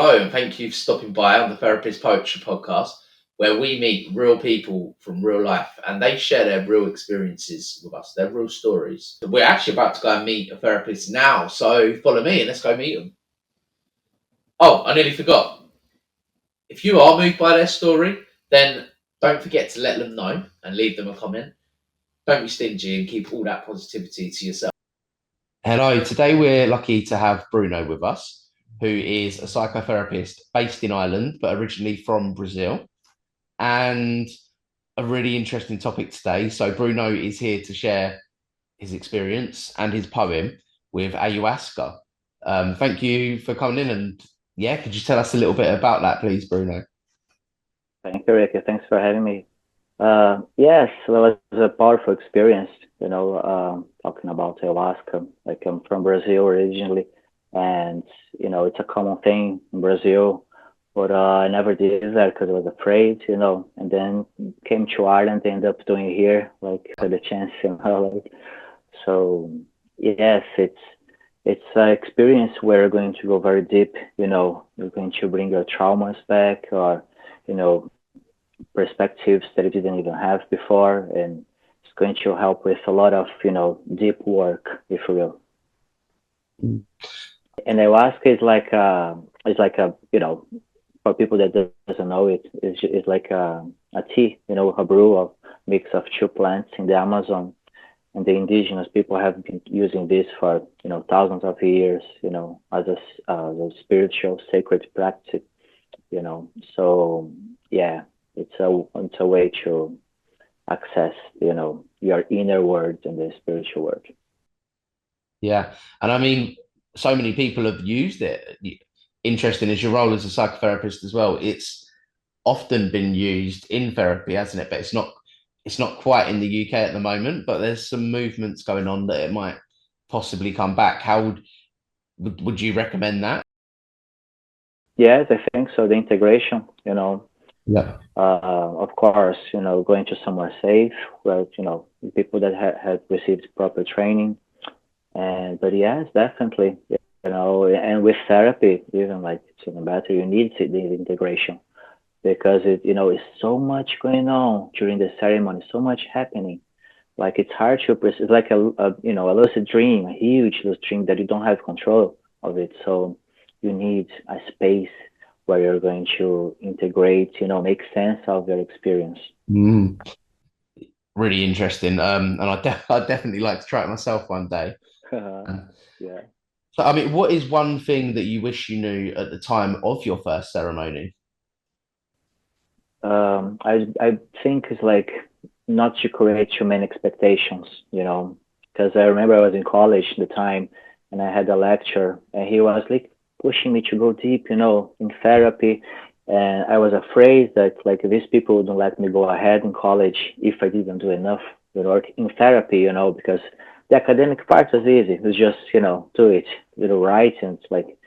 Hello, and thank you for stopping by on the Therapist Poetry Podcast, where we meet real people from real life and they share their real experiences with us, their real stories. We're actually about to go and meet a therapist now, so follow me and let's go meet them. Oh, I nearly forgot. If you are moved by their story, then don't forget to let them know and leave them a comment. Don't be stingy and keep all that positivity to yourself. Hello, today we're lucky to have Bruno with us, who is a psychotherapist based in Ireland, but originally from Brazil. And a really interesting topic today. So Bruno is here to share his experience and his poem with ayahuasca. Thank you for coming in. And yeah, could you tell us a little bit about that, please, Bruno? Thank you, Ricky. Thanks for having me. Yes, well, it was a powerful experience, talking about ayahuasca. Like, I'm from Brazil originally, and, it's a common thing in Brazil, but I never did that because I was afraid, and then came to Ireland, ended up doing it here, like, for the chance, like, so, yes, it's an experience where you're going to go very deep, you're going to bring your traumas back or, you know, perspectives that you didn't even have before, and it's going to help with a lot of deep work, if you will. Mm. And ayahuasca is like a for people that doesn't know it, it's like a tea, a brew of mix of two plants in the Amazon, and the indigenous people have been using this for thousands of years, as a spiritual sacred practice, so yeah, it's a way to access your inner world and the spiritual world. Yeah. And I mean, so many people have used it. Interesting as your role as a psychotherapist as well. It's often been used in therapy, hasn't it? But it's not quite in the UK at the moment, but there's some movements going on that it might possibly come back. How would you recommend that? Yes, I think so. The integration, Yeah. of course, going to somewhere safe where, people that have received proper training. But yes, definitely, and with therapy, even like it's even better, you need the integration because it's so much going on during the ceremony, so much happening. Like it's hard to, it's like a lucid dream, a huge lucid dream that you don't have control of it. So you need a space where you're going to integrate, make sense of your experience. Mm. Really interesting. And I'd definitely like to try it myself one day. Yeah. So, I mean, what is one thing that you wish you knew at the time of your first ceremony? I think it's like not to create too many expectations, because I remember I was in college at the time and I had a lecture and he was like pushing me to go deep, in therapy. And I was afraid that like these people wouldn't let me go ahead in college if I didn't do enough work in therapy, because the academic part was easy. It was just, do it, right. And it's like,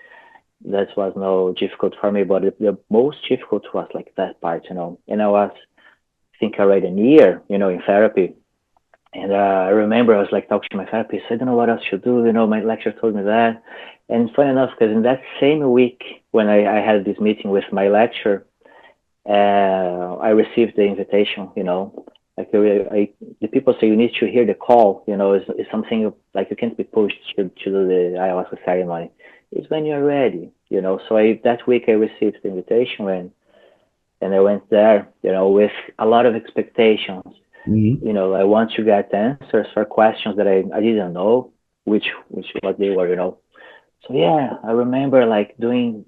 that was no difficult for me, but the most difficult was like that part, and I was, I think, already a year, in therapy. And I remember I was like talking to my therapist, I don't know what else to do, my lecturer told me that. And funny enough, because in that same week when I had this meeting with my lecturer, I received the invitation, like the people say you need to hear the call, is something like you can't be pushed to do the ayahuasca ceremony. It's when you're ready, So that week I received the invitation and I went there, with a lot of expectations. Mm-hmm. I want to get answers for questions that I didn't know, which what they were, So yeah, I remember like doing,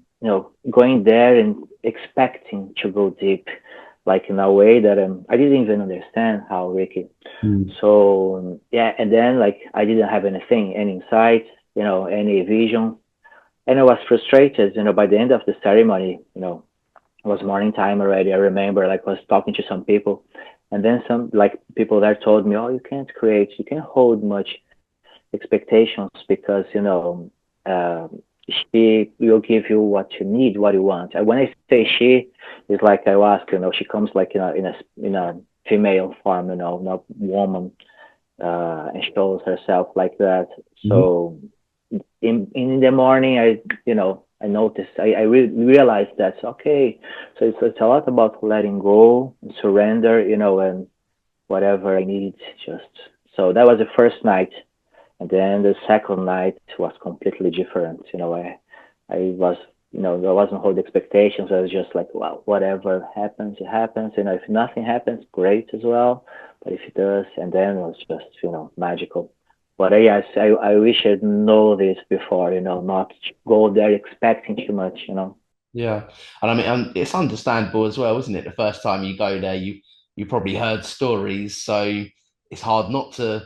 going there and expecting to go deep, like in a way that I didn't even understand how, Ricky. Mm. So yeah, and then like I didn't have anything, any insights, any vision, and I was frustrated. By the end of the ceremony, it was morning time already. I remember like I was talking to some people, and then some like people there told me, "Oh, you can't hold much expectations because uh, she will give you what you need, what you want." And when I say she, it's like I ask, she comes like in a female form, not woman, and shows herself like that. Mm-hmm. So in the morning, I I noticed, realized that, okay, so it's a lot about letting go and surrender, and whatever I need, just, so that was the first night. And then the second night was completely different. I was, I wasn't holding expectations. I was just like, well, whatever happens, it happens. If nothing happens, great as well. But if it does, and then it was just, magical. But yes, I wish I'd know this before, not go there expecting too much. Yeah, and I mean, it's understandable as well, isn't it? The first time you go there, you probably heard stories, so it's hard not to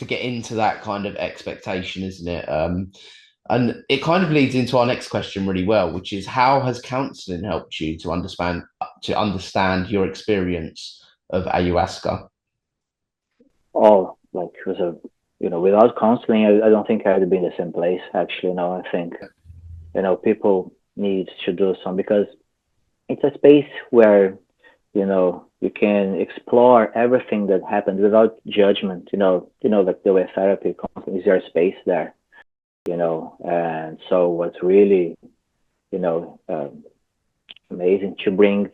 get into that kind of expectation, isn't it? And it kind of leads into our next question really well, which is how has counselling helped you to understand your experience of ayahuasca? Oh, like it was without counseling, I don't think I'd be in the same place. Actually, no, I think people need to do some because it's a space where you can explore everything that happened without judgment. Like the way therapy comes, is there a space there? And so what's really you know um, amazing to bring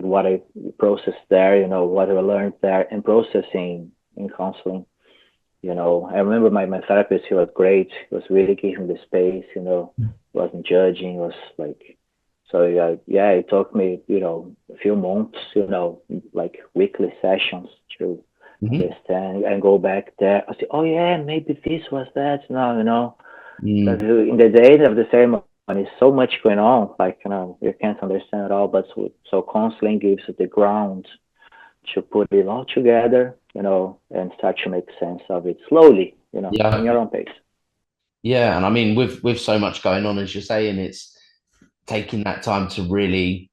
what I processed there, what I learned there, and processing in counseling. I remember my therapist. He was great. He was really giving the space. Wasn't judging. Was like, so yeah. It took me, a few months, like weekly sessions to Hmm. understand and go back there. I say, oh yeah, maybe this was that. No, because Mm, in the days of the ceremony, so much going on. Like you can't understand it all. But so counseling gives the ground to put it all together, and start to make sense of it slowly, in yeah, your own pace. yeah, and I mean, with so much going on, as you're saying, it's taking that time to really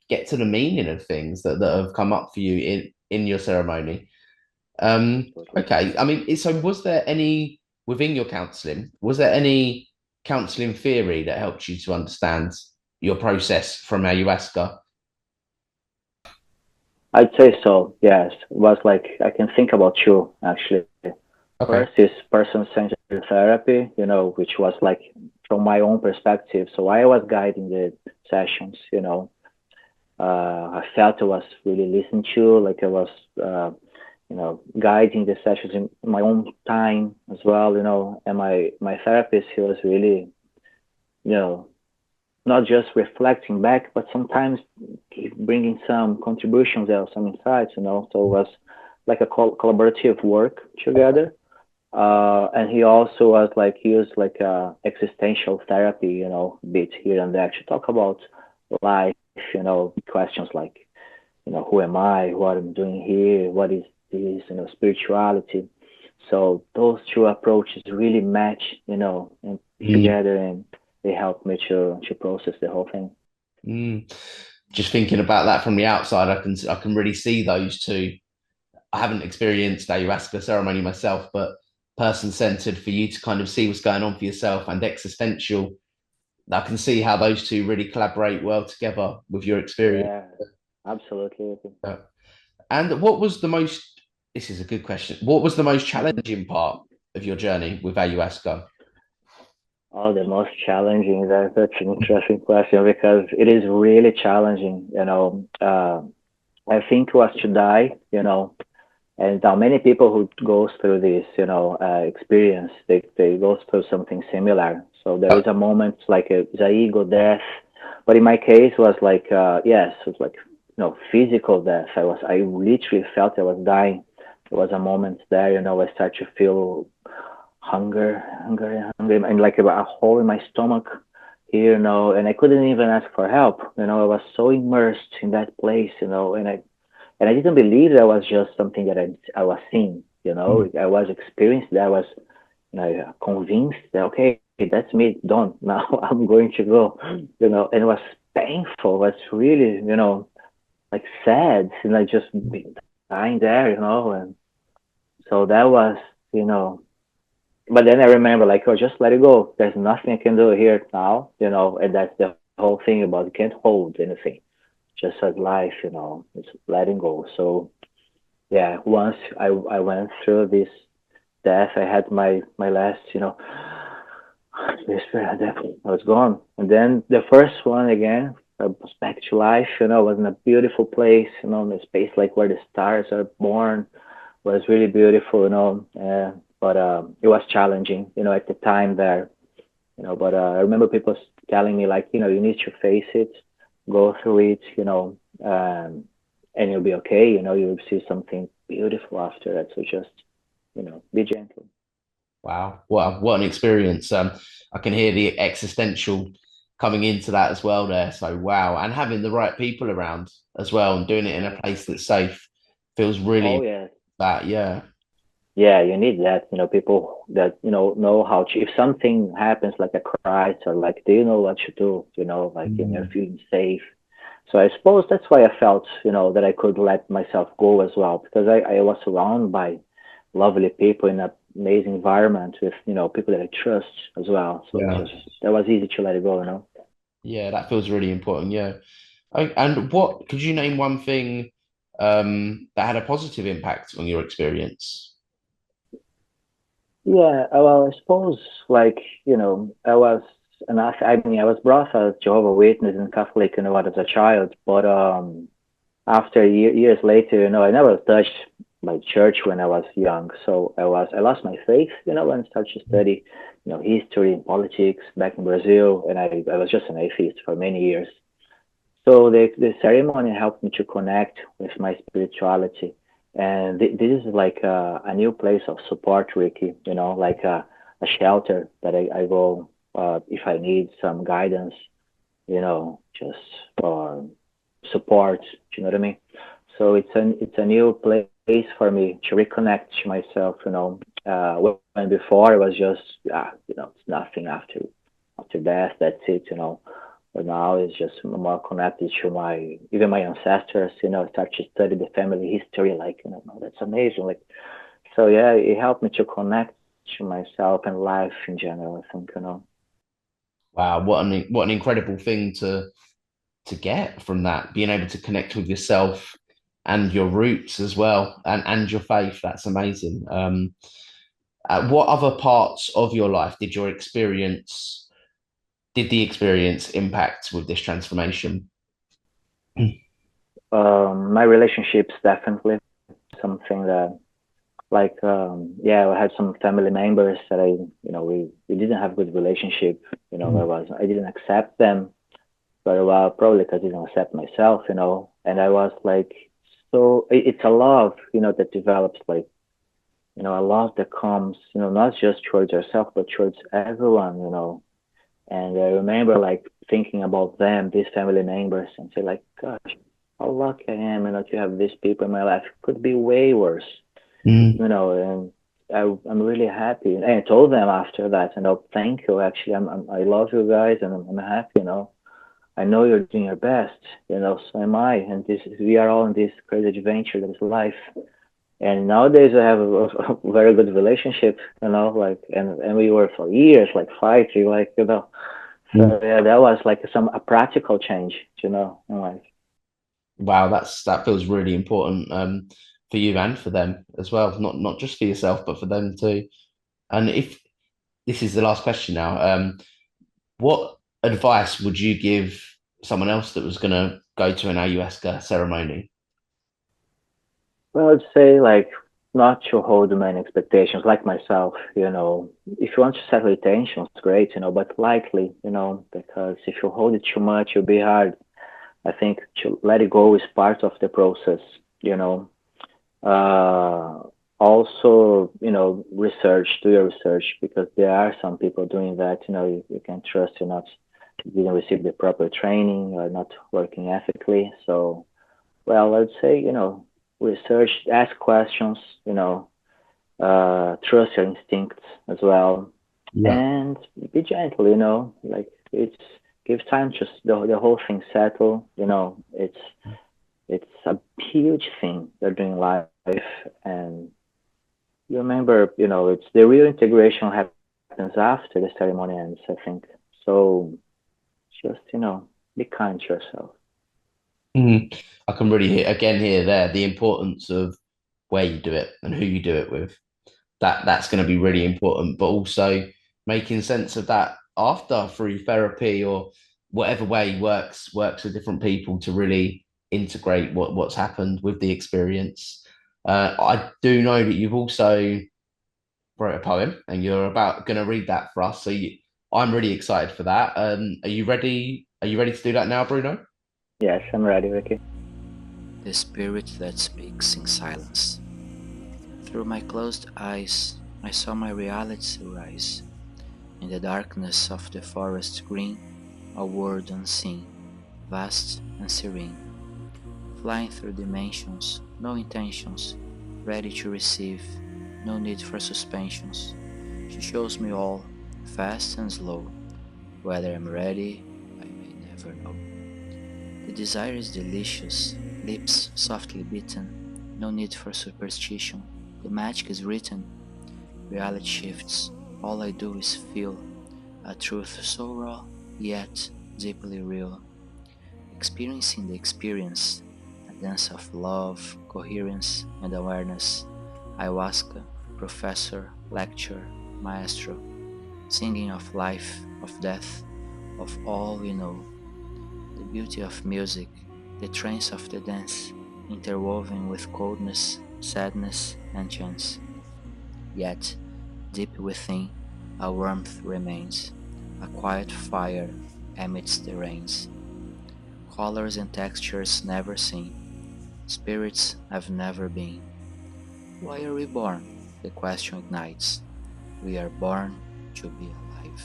get to the meaning of things that have come up for you in your ceremony. Absolutely. Okay, I mean, so was there any within your counselling? Was there any counselling theory that helped you to understand your process from ayahuasca? I'd say so. Yes, it was like I can think about two actually. Okay. First is person-centered therapy, which was like from my own perspective. So I was guiding the sessions. I felt I was really listened to, like I was, guiding the sessions in my own time as well. And my therapist, he was really, you know, not just reflecting back, but sometimes bringing some contributions there, some insights. So it was like a collaborative work together. And he also was like used like existential therapy, bit here and there to talk about life, questions like, who am I, what I'm doing here, what is this, spirituality. So those two approaches really match, and Mm, together, and they helped me to process the whole thing. mm. Just thinking about that from the outside, I can really see those two. I haven't experienced ayahuasca ceremony myself, but person centered for you to kind of see what's going on for yourself and existential. I can see how those two really collaborate well together with your experience. Yeah, absolutely. Uh, And what was the most, this is a good question. What was the most Mm-hmm. challenging part of your journey with ayahuasca? Oh, the most challenging. That's such an interesting question because it is really challenging. I think was to die. And now many people who goes through this, experience, they go through something similar. So there is a moment like it's a ego death, but in my case was like, yes, it was like, physical death. I literally felt I was dying. There was a moment there, I started to feel hunger, and like a hole in my stomach here, and I couldn't even ask for help. I was so immersed in that place, and I didn't believe that was just something that I was seeing. Mm, I was experienced that. I was, convinced that okay, that's me done. Now I'm going to go. And it was painful. It was really, like sad, and I just dying there, and so that was, you know. But then I remember, like, oh, just let it go. There's nothing I can do here now, and that's the whole thing about you can't hold anything. Just as life, it's letting go. So yeah, once I went through this death, I had my last, This definitely I was gone. And then the first one again, I was back to life. I was in a beautiful place. In a space like where the stars are born. Was really beautiful. But it was challenging. At the time there. But I remember people telling me like, you need to face it, go through it. And you'll be okay. You'll see something beautiful after that. So just, be gentle. Wow, what an experience. I can hear the existential coming into that as well there. So wow, and having the right people around as well and doing it in a place that's safe feels Oh really yeah. that, yeah. Yeah, you need that, people that, know how to, if something happens like a crisis or like, they know what to do, like, you're Mm. feeling safe. So I suppose that's why I felt, that I could let myself go as well, because I was surrounded by lovely people in an amazing environment with, people that I trust as well. So it's Yeah. just, that was easy to let it go. Yeah, that feels really important. Yeah. And what could you name one thing that had a positive impact on your experience? Yeah, well, I suppose like, I was I was brought as Jehovah Witness and Catholic, as a child, but after years later, I never touched my church when I was young. So I lost my faith, when I started to study, history and politics back in Brazil, and I was just an atheist for many years. So the ceremony helped me to connect with my spirituality. And this is like a new place of support, Ricky, like a shelter that I go if I need some guidance, just for support. Do you know what I mean? So it's a new place for me to reconnect to myself. When before it was just it's nothing after death. That's it. But now it's just more connected to my even my ancestors. I start to study the family history. Like that's amazing. Like so, yeah, it helped me to connect to myself and life in general. I think. Wow, what an incredible thing to get from that, being able to connect with yourself and your roots as well, and your faith. That's amazing. What other parts of your life did the experience impact with this transformation? My relationships definitely something that like yeah, I had some family members that we didn't have good relationship. I didn't accept them very well, probably because I didn't accept myself. And I was like, so it's a love, that develops like a love that comes, not just towards yourself but towards everyone. And I remember like thinking about them, these family members, and say like, gosh, how lucky I am, to have these people in my life. It could be way worse, Mm. and I'm really happy. And I told them after that, thank you. Actually, I love you guys, and I'm happy. I know you're doing your best. So am I. And we are all in this crazy adventure that is life. And nowadays I have a very good relationship. Like and we were for years like fighting, like. Mm. So yeah, that was like a practical change, in life. Wow, that feels really important for you and for them as well, not just for yourself but for them too. And if this is the last question now, what advice would you give someone else that was going to go to an ayahuasca ceremony? Well, I'd say like not to hold many expectations, like myself. If you want to set intentions, great, but likely, because if you hold it too much, it'll be hard. I think to let it go is part of the process. You know, uh, Also, research, do your research because there are some people doing that. You can trust you're not you didn't receive the proper training or not working ethically. So, well, I'd say, research, ask questions, trust your instincts as well, Yeah. and be gentle, like it's give time to the whole thing settle. It's a huge thing they're doing live, and you remember, it's the real integration happens after the ceremony ends, I think. So just, be kind to yourself. Mhm. I can really hear there the importance of where you do it and who you do it with. That's going to be really important, but also making sense of that after through therapy or whatever way works with different people to really integrate what's happened with the experience. I do know that you've also wrote a poem and you're about going to read that for us. I'm really excited for that. Are you ready? Are you ready to do that now, Bruno? Yes, I'm ready, Ricky. The spirit that speaks in silence. Through my closed eyes, I saw my reality rise. In the darkness of the forest green, a world unseen, vast and serene. Flying through dimensions, no intentions, ready to receive, no need for suspensions. She shows me all, fast and slow. Whether I'm ready, I may never know. The desire is delicious, lips softly bitten, no need for superstition. The magic is written, reality shifts, all I do is feel a truth so raw, yet deeply real. Experiencing the experience, a dance of love, coherence, and awareness. Ayahuasca, professor, lecturer, maestro, singing of life, of death, of all we know. The beauty of music, the trance of the dance, interwoven with coldness, sadness, and chance. Yet, deep within, a warmth remains, a quiet fire amidst the rains. Colors and textures never seen, spirits have never been. Why are we born? The question ignites. We are born to be alive.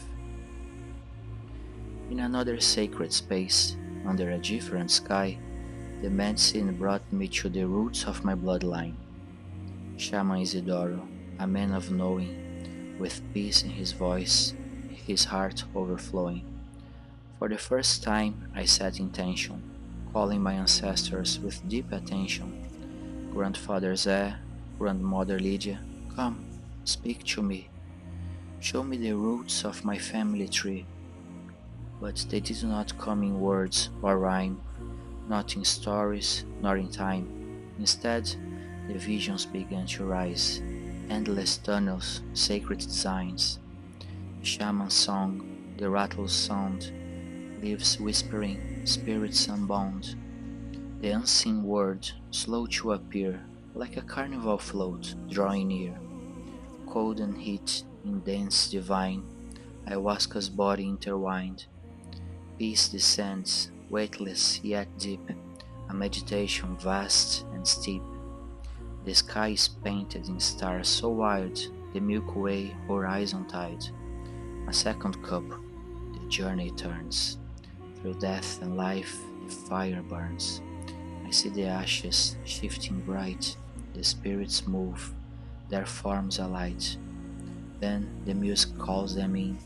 In another sacred space, under a different sky, the medicine brought me to the roots of my bloodline. Shaman Isidoro, a man of knowing, with peace in his voice, his heart overflowing. For the first time I set intention, calling my ancestors with deep attention. Grandfather Zé, Grandmother Lydia, come, speak to me. Show me the roots of my family tree. But they did not come in words or rhyme, not in stories nor in time. Instead, the visions began to rise, endless tunnels, sacred designs. The shaman's song, the rattle's sound, leaves whispering, spirits unbound. The unseen word, slow to appear, like a carnival float drawing near. Cold and heat, in dance divine, ayahuasca's body intertwined. Peace descends, weightless yet deep, a meditation vast and steep. The sky is painted in stars so wild, the Milky Way horizon tide. A second cup, the journey turns. Through death and life, the fire burns. I see the ashes shifting bright, the spirits move, their forms alight. Then the music calls them in,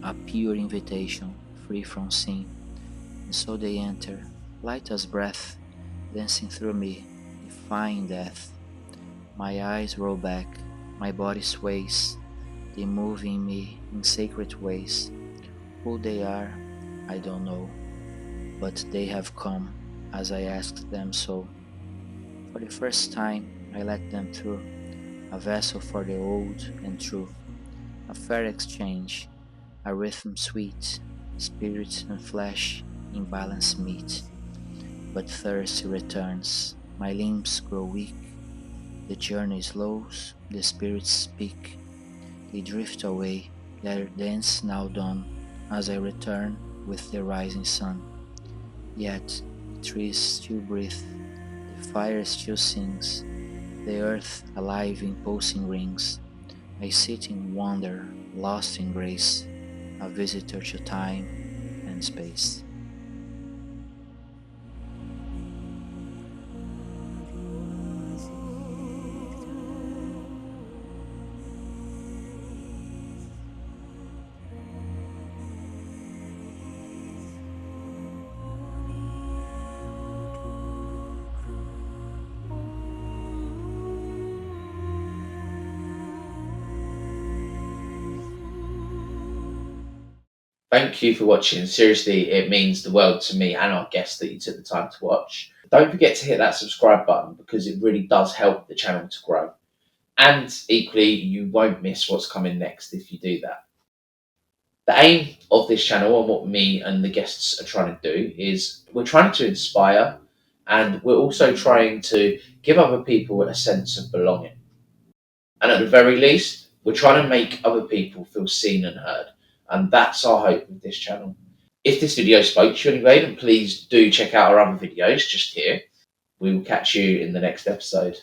a pure invitation, free from sin. And so they enter, light as breath, dancing through me, defying death. My eyes roll back, my body sways, they move in me in sacred ways. Who they are, I don't know, but they have come as I asked them so. For the first time, I let them through, a vessel for the old and true, a fair exchange, a rhythm sweet, spirit and flesh in balance meet. But thirst returns, my limbs grow weak, the journey slows, the spirits speak, they drift away, their dance now done, as I return with the rising sun. Yet the trees still breathe, the fire still sings, the earth alive in pulsing rings. I sit in wonder, lost in grace, a visitor to time and space. Thank you for watching. Seriously, it means the world to me and our guests that you took the time to watch. Don't forget to hit that subscribe button because it really does help the channel to grow. And equally, you won't miss what's coming next if you do that. The aim of this channel and what me and the guests are trying to do is we're trying to inspire, and we're also trying to give other people a sense of belonging. And at the very least, we're trying to make other people feel seen and heard. And that's our hope with this channel. If this video spoke to you anyway, then please do check out our other videos just here. We will catch you in the next episode.